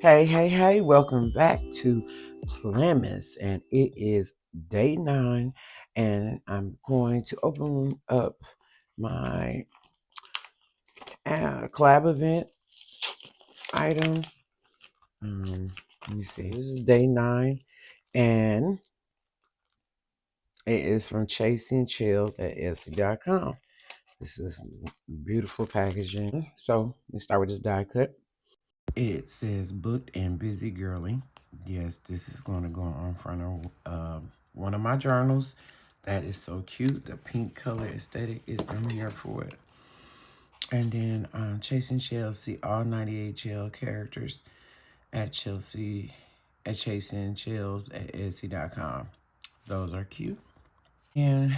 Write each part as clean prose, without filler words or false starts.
Hey, welcome back to Plamis, and it is day 9, and I'm going to open up my collab event item. Let me see, this is day 9, and it is from Chasing Chills at Etsy.com. This is beautiful packaging. So, let's start with this die cut. It says booked and busy girly. Yes, this is going to go on front of one of my journals. That is so cute. The pink color aesthetic is I'm here for it. And then Chasing Chelsea, all 98 gel characters at Chasing Chills at Etsy.com. Those are cute. And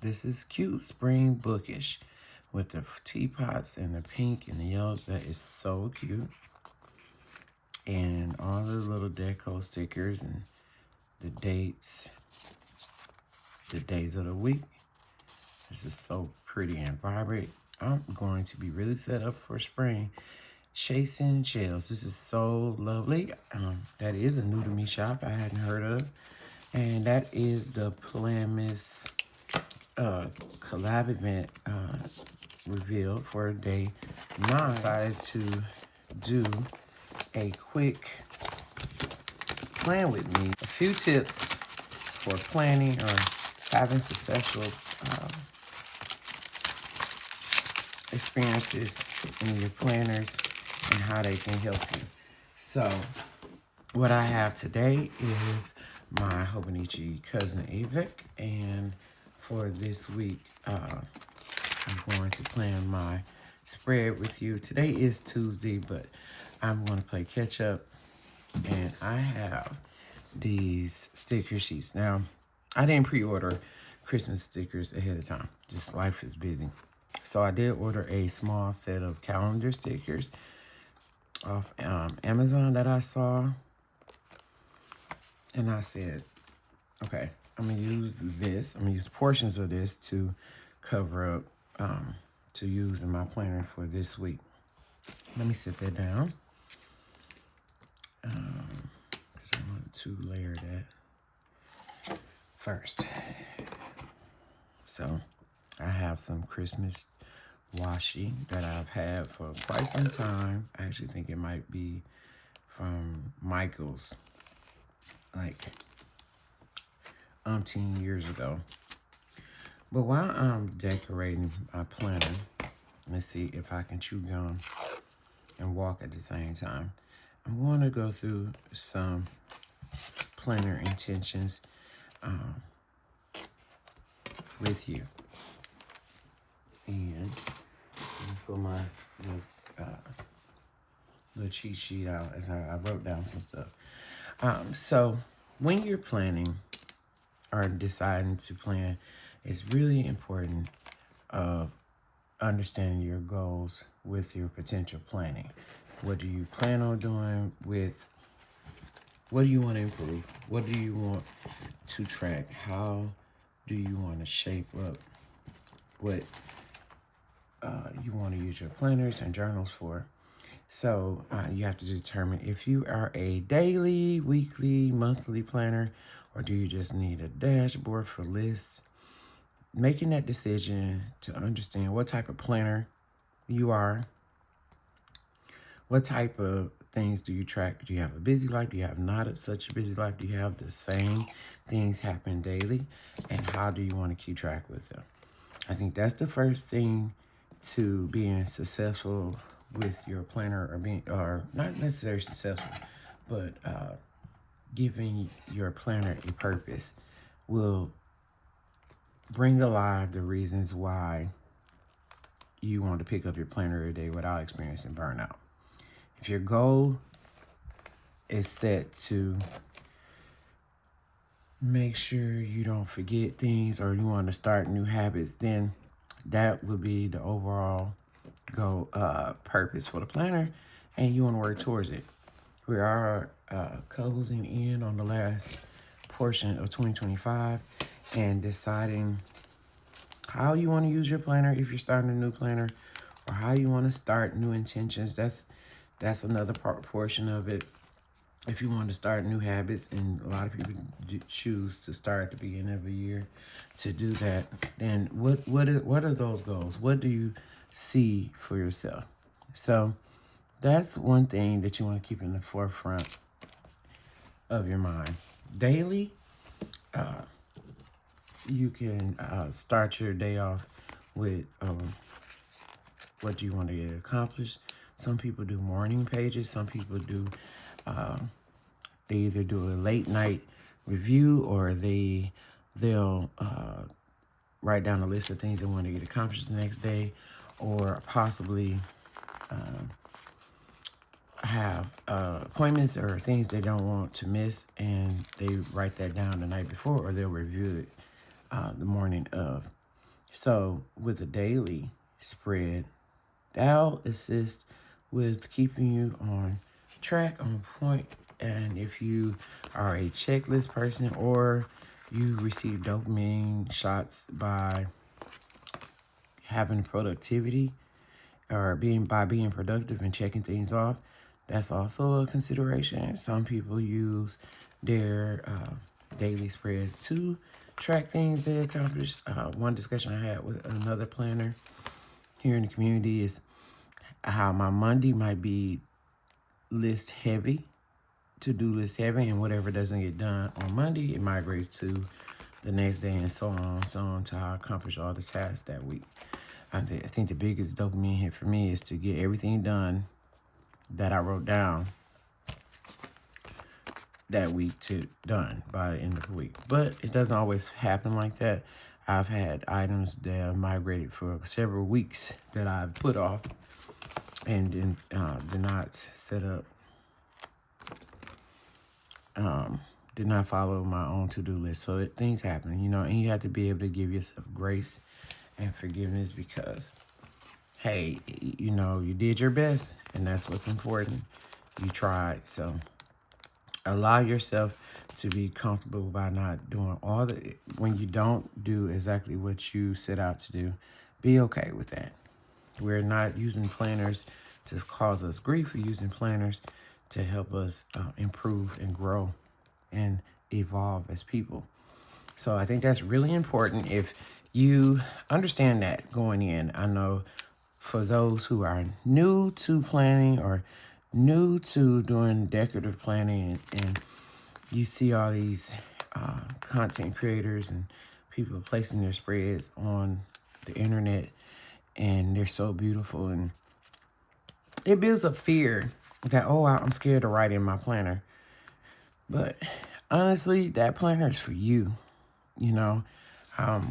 this is cute spring bookish with the teapots and the pink and the yellows. That is so cute. And all the little deco stickers and the dates, the days of the week. This is so pretty and vibrant. I'm going to be really set up for spring. Chasing Shells. This is so lovely. That is a new to me shop I hadn't heard of. And that is the Plamis collab event reveal for day 9. I decided to do a quick plan with me. A few tips for planning or having successful experiences in your planners and how they can help you. So what I have today is my Hobonichi cousin Avik, and for this week I'm going to plan my spread with you. Today is Tuesday, but I'm going to play catch up, and I have these sticker sheets. Now, I didn't pre-order Christmas stickers ahead of time. Just life is busy. So I did order a small set of calendar stickers off Amazon that I saw. And I said, okay, I'm going to use this. I'm going to use portions of this to cover up, to use in my planner for this week. Let me sit that down. Because I want to layer that first. So I have some Christmas washi that I've had for quite some time. I actually think it might be from Michael's, like umpteen years ago. But while I'm decorating my planner, let's see if I can chew gum and walk at the same time. I'm going to go through some planner intentions with you. And let me pull my notes, little cheat sheet out as I wrote down some stuff. So when you're planning or deciding to plan, it's really important of understanding your goals with your potential planning. What do you plan on doing with, what do you want to improve? What do you want to track? How do you want to shape up what you want to use your planners and journals for? So you have to determine if you are a daily, weekly, monthly planner, or do you just need a dashboard for lists. Making that decision to understand what type of planner you are, what type of things do you track? Do you have a busy life? Do you have not such a busy life? Do you have the same things happen daily? And how do you want to keep track with them? I think that's the first thing to being successful with your planner, or not necessarily successful, but giving your planner a purpose will bring alive the reasons why you want to pick up your planner every day without experiencing burnout. If your goal is set to make sure you don't forget things, or you want to start new habits, then that would be the overall goal, purpose for the planner, and you want to work towards it. We are closing in on the last portion of 2025 and deciding how you want to use your planner if you're starting a new planner, or how you want to start new intentions. That's another portion of it. if you want to start new habits, and a lot of people choose to start at the beginning of a year to do that, then what are those goals? What do you see for yourself? So that's one thing that you want to keep in the forefront of your mind. Daily, you can start your day off with what do you want to get accomplished. Some people do morning pages. Some people do, they either do a late night review, or they'll write down a list of things they want to get accomplished the next day, or possibly have appointments or things they don't want to miss, and they write that down the night before, or they'll review it the morning of. So with a daily spread, that'll assist with keeping you on track, on point. And if you are a checklist person, or you receive dopamine shots by having productivity, or being productive and checking things off, that's also a consideration. Some people use their daily spreads to track things they accomplished. One discussion I had with another planner here in the community is how my Monday might be list heavy, to-do list heavy, and whatever doesn't get done on Monday, it migrates to the next day, and so on, to how I accomplish all the tasks that week. I think the biggest dopamine hit for me is to get everything done that I wrote down that week done by the end of the week. But it doesn't always happen like that. I've had items that have migrated for several weeks that I've put off and did not set up, did not follow my own to-do list. So things happen, and you have to be able to give yourself grace and forgiveness, because, hey, you did your best, and that's what's important. You tried. So allow yourself to be comfortable by not doing when you don't do exactly what you set out to do. Be okay with that. We're not using planners to cause us grief. We're using planners to help us improve and grow and evolve as people. So I think that's really important. If you understand that going in, I know for those who are new to planning, or new to doing decorative planning, and you see all these content creators and people placing their spreads on the internet, and they're so beautiful, and it builds up fear that, I'm scared to write in my planner. But honestly, that planner is for you.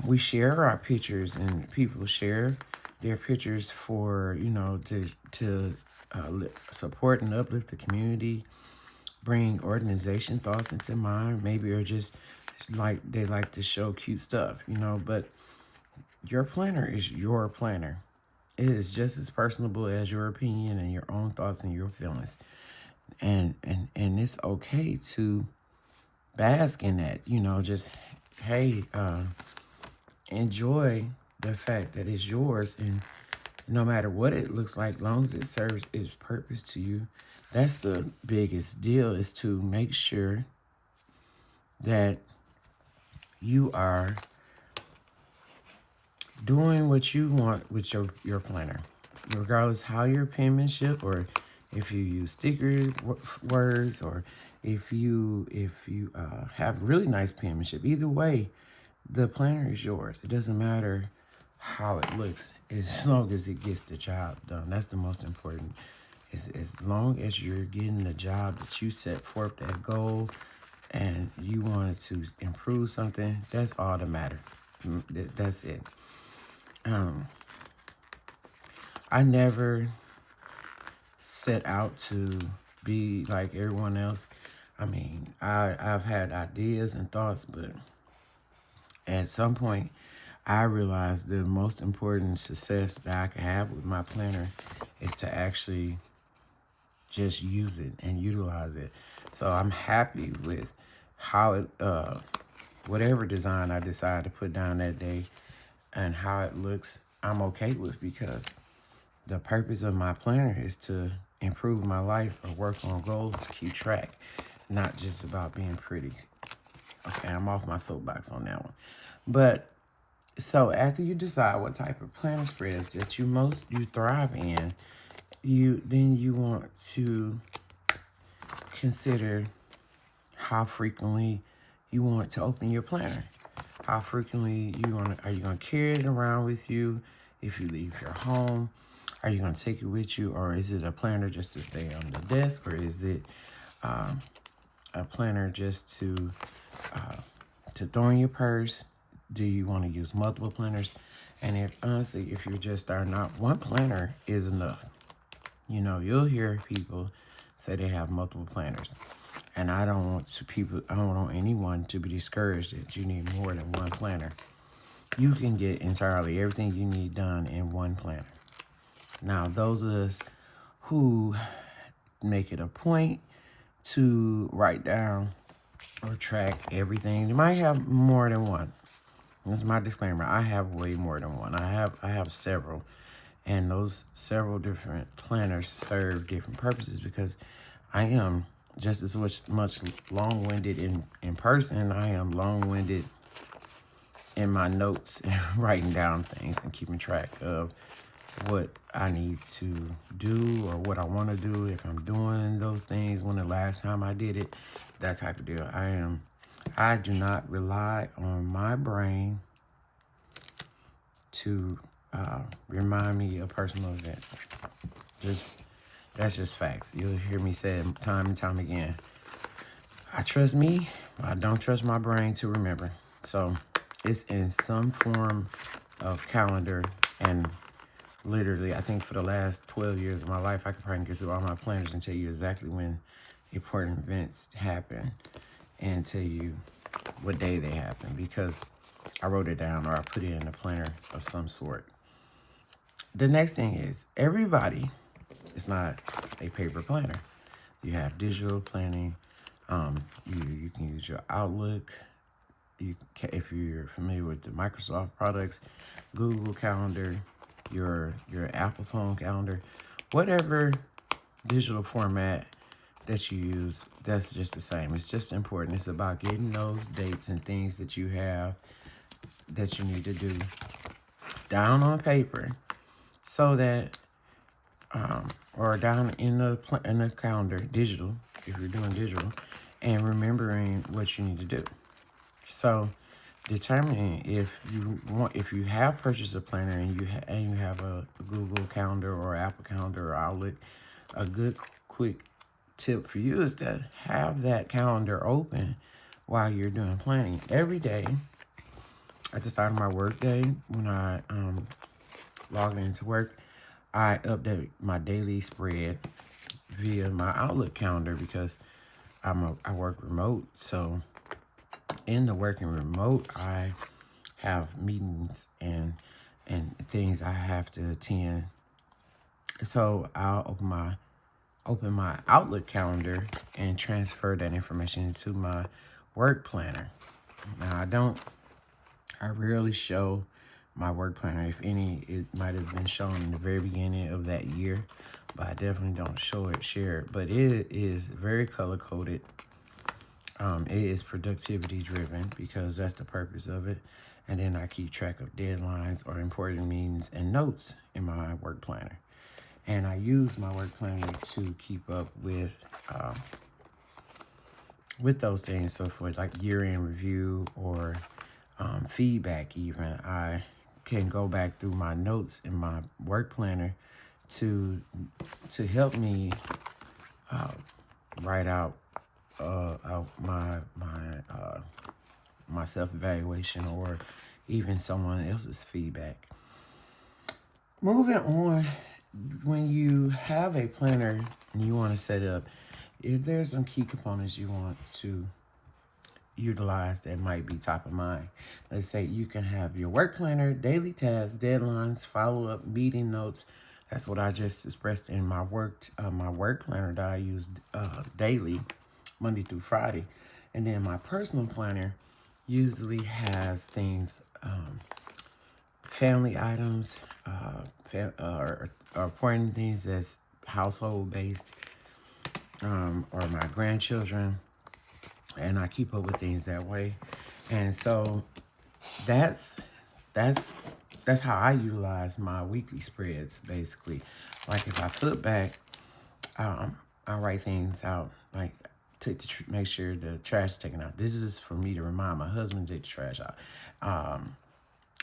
We share our pictures, and people share their pictures for, to support and uplift the community, bring organization thoughts into mind, maybe, or just they like to show cute stuff, but your planner is your planner. It is just as personable as your opinion and your own thoughts and your feelings. And it's okay to bask in that, just, hey, enjoy the fact that it's yours, and no matter what it looks like, long as it serves its purpose to you. That's the biggest deal, is to make sure that you are doing what you want with your planner, regardless how your penmanship, or if you use sticker words, or if you have really nice penmanship. Either way, the planner is yours. It doesn't matter how it looks, as long as it gets the job done. That's the most important. As long as you're getting the job that you set forth, that goal, and you wanted to improve something, that's all that matters. That's it. I never set out to be like everyone else. I mean, I've had ideas and thoughts, but at some point, I realized the most important success that I can have with my planner is to actually just use it and utilize it. So I'm happy with how it, whatever design I decide to put down that day and how it looks, I'm okay with, because the purpose of my planner is to improve my life or work on goals to keep track, not just about being pretty. Okay, I'm off my soapbox on that one. But so after you decide what type of planner spreads that you thrive in, you want to consider how frequently you want to open your planner. How frequently are you gonna carry it around with you if you leave your home? Are you gonna take it with you, or is it a planner just to stay on the desk, or is it a planner just to throw in your purse? Do you want to use multiple planners? And if you're just starting out, one planner is enough. You know, you'll hear people say they have multiple planners. And I don't want anyone to be discouraged that you need more than one planner. You can get entirely everything you need done in one planner. Now, those of us who make it a point to write down or track everything, you might have more than one. That's my disclaimer. I have way more than one. I have several. And those several different planners serve different purposes, because I am just as much long-winded in person. I am long-winded in my notes and writing down things and keeping track of what I need to do or what I want to do, if I'm doing those things, when the last time I did it, that type of deal. I do not rely on my brain to remind me of personal events. That's just facts. You'll hear me say it time and time again. I trust me, but I don't trust my brain to remember. So it's in some form of calendar, and literally, I think for the last 12 years of my life, I could probably get through all my planners and tell you exactly when important events happen and tell you what day they happen, because I wrote it down or I put it in a planner of some sort. The next thing is, everybody is not a paper planner. You have digital planning. You can use your Outlook. If you're familiar with the Microsoft products, Google Calendar, your Apple phone calendar, whatever digital format that you use, that's just the same. It's just important. It's about getting those dates and things that you have that you need to do down on paper, so that or down in the calendar, digital, if you're doing digital, and remembering what you need to do. So determining if you have purchased a planner and you have a Google Calendar or Apple Calendar or Outlook, a good quick tip for you is to have that calendar open while you're doing planning. Every day at the start of my work day, when I log into work, I update my daily spread via my Outlook calendar, because I work remote. So in the working remote, I have meetings and things I have to attend. So I'll open my Outlook calendar and transfer that information into my work planner. Now I rarely show my work planner. If any, it might have been shown in the very beginning of that year, but I definitely don't share it. But it is very color coded. It is productivity driven, because that's the purpose of it. And then I keep track of deadlines or important meetings and notes in my work planner. And I use my work planner to keep up with those things. So for like year-end review or feedback, even, I can go back through my notes in my work planner to help me write out my self-evaluation, or even someone else's feedback. Moving on, when you have a planner and you want to set up, if there's some key components you want to utilize that might be top of mind. Let's say you can have your work planner, daily tasks, deadlines, follow-up, meeting notes. That's what I just expressed in my work planner that I use daily, Monday through Friday. And then my personal planner usually has things, family items, or important things that's household based, or my grandchildren, and I keep up with things that way. And so that's that's that's how I utilize my weekly spreads, basically. Like if I flip back, I write things out, like make sure the trash is taken out. This is for me to remind my husband to take the trash out.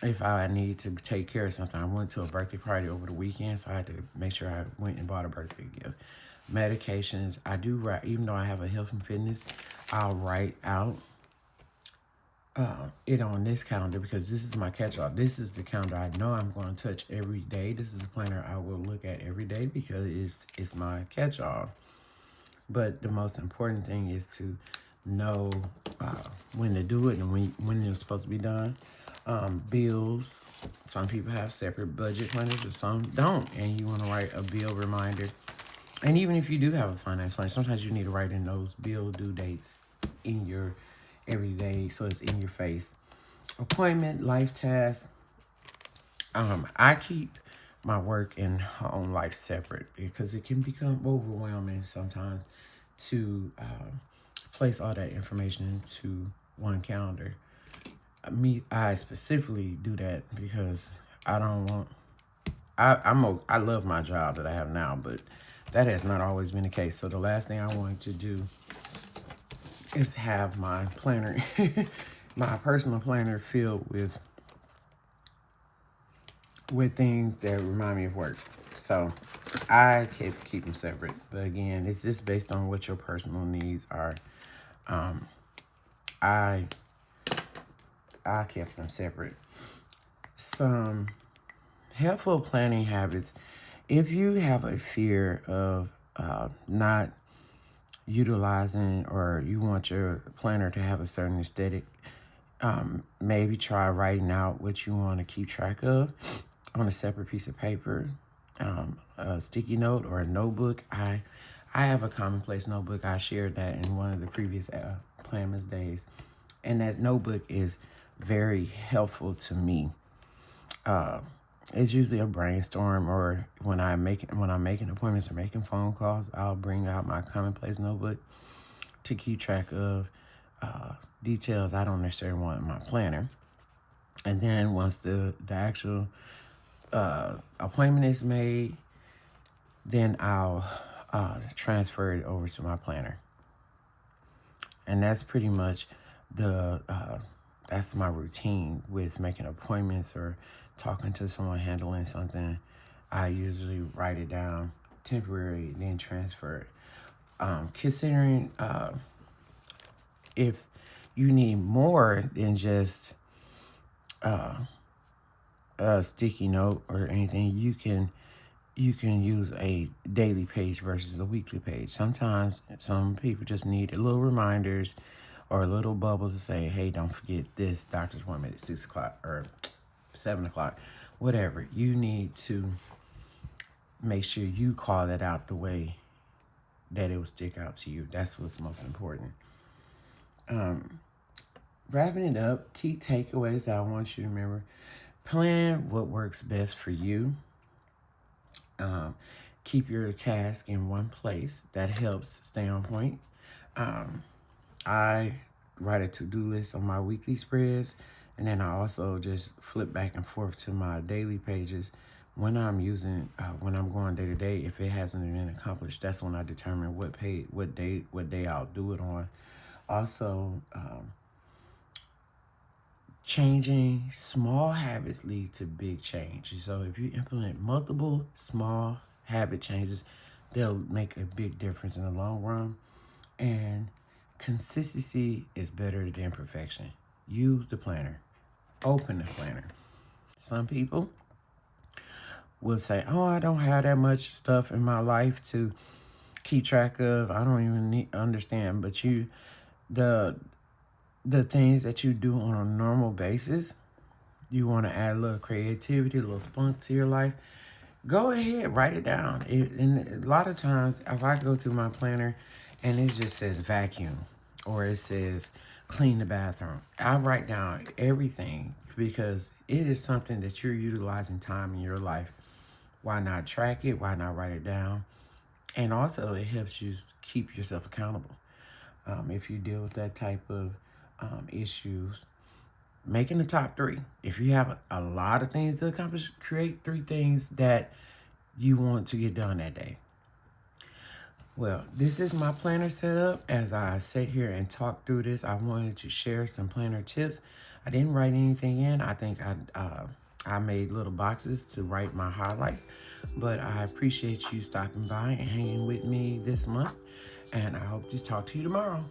If I need to take care of something, I went to a birthday party over the weekend, so I had to make sure I went and bought a birthday gift. Medications, I do write, even though I have a health and fitness, I'll write out it on this calendar, because this is my catch-all. This is the calendar I know I'm going to touch every day. This is the planner I will look at every day, because it's my catch-all. But the most important thing is to know when to do it and when it's supposed to be done. Bills. Some people have separate budget planners, but some don't. And you want to write a bill reminder. And even if you do have a finance plan, sometimes you need to write in those bill due dates in your everyday, so it's in your face. Appointment, life tasks. I keep my work and home life separate, because it can become overwhelming sometimes to place all that information into one calendar. I specifically do that because I don't want. I love my job that I have now, but that has not always been the case. So the last thing I wanted to do is have my planner, my personal planner, filled with things that remind me of work. So I keep them separate. But again, it's just based on what your personal needs are. I kept them separate. Some helpful planning habits. If you have a fear of not utilizing, or you want your planner to have a certain aesthetic, maybe try writing out what you want to keep track of on a separate piece of paper, a sticky note or a notebook. I have a commonplace notebook. I shared that in one of the previous Planner's days, and that notebook is very helpful to me. It's usually a brainstorm, or when I'm making appointments or making phone calls, I'll bring out my commonplace notebook to keep track of details I don't necessarily want in my planner. And then once the actual appointment is made, then I'll transfer it over to my planner. And that's pretty much that's my routine with making appointments or talking to someone, handling something. I usually write it down temporary, then transfer it. Considering if you need more than just a sticky note or anything, you can use a daily page versus a weekly page. Sometimes some people just need little reminders or little bubbles to say, hey, don't forget this doctor's appointment at 6 o'clock or 7 o'clock, whatever. You need to make sure you call that out the way that it will stick out to you. That's what's most important. Wrapping it up, key takeaways that I want you to remember. Plan what works best for you. Keep your task in one place. That helps stay on point. I write a to-do list on my weekly spreads, and then I also just flip back and forth to my daily pages when I'm going day to day. If it hasn't been accomplished, that's when I determine what day I'll do it on. Also, changing small habits lead to big change. So if you implement multiple small habit changes, they'll make a big difference in the long run. And consistency is better than perfection. Use the planner. Open the planner. Some people will say, oh, I don't have that much stuff in my life to keep track of. I don't even understand. But the things that you do on a normal basis, you want to add a little creativity, a little spunk to your life, go ahead, write it down. And a lot of times, if I go through my planner and it just says vacuum or it says clean the bathroom, I write down everything because it is something that you're utilizing time in your life. Why not track it? Why not write it down? And also it helps you keep yourself accountable. If you deal with that type of issues, making the top 3. If you have a lot of things to accomplish, create 3 things that you want to get done that day. Well, this is my planner setup. As I sit here and talk through this, I wanted to share some planner tips. I didn't write anything in. I think I made little boxes to write my highlights, but I appreciate you stopping by and hanging with me this month, and I hope to talk to you tomorrow.